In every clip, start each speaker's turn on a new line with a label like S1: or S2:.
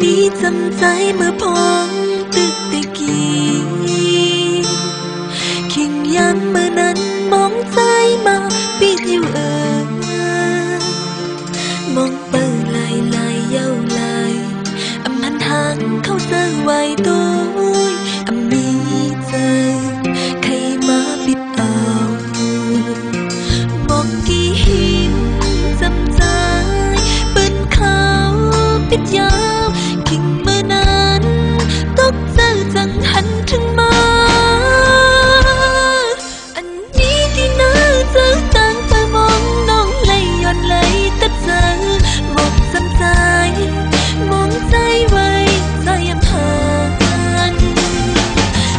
S1: ดีจำใจเมื่อพองตึกตะกี้คิงยันเมื่อนั้นมองใจมาปีทิวมองเปิดลายเย้าลายอำหันทางเข้าเจอไว้ตัวอำมีเจอใครมาปิดเอามองกี่หินจำใจปืนเขาปิดยาวคิงเมื่อนั้นตกเจอจังหันถึงมาอันนี้ที่น่าเจอต่างไปมองน้องเลยย้อนเลยแต่เจอหมดจำใจมองใจไว้ใจยำหาน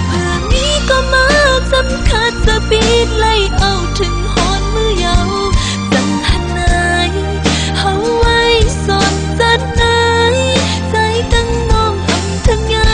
S1: เพื่อนี้ก็มาจำขาดจะปีดไล่เอาถึงหอนมือยาวจังหันไหนเขาไว้สอนจัดไหนใจตั้งน้องอำทั้งยา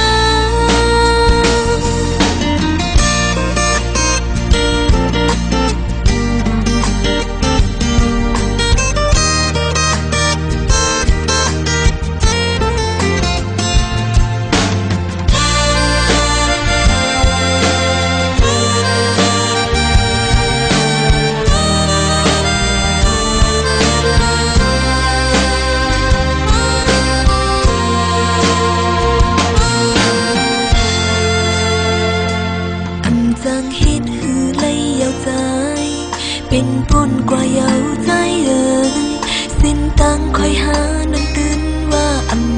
S1: จังเฮ็ดหือเลยยาวใจเป็นปุ่นกว่าเยาวใจเอ่ยสิ้นตังคอยหาน้องตื่นว่าอำ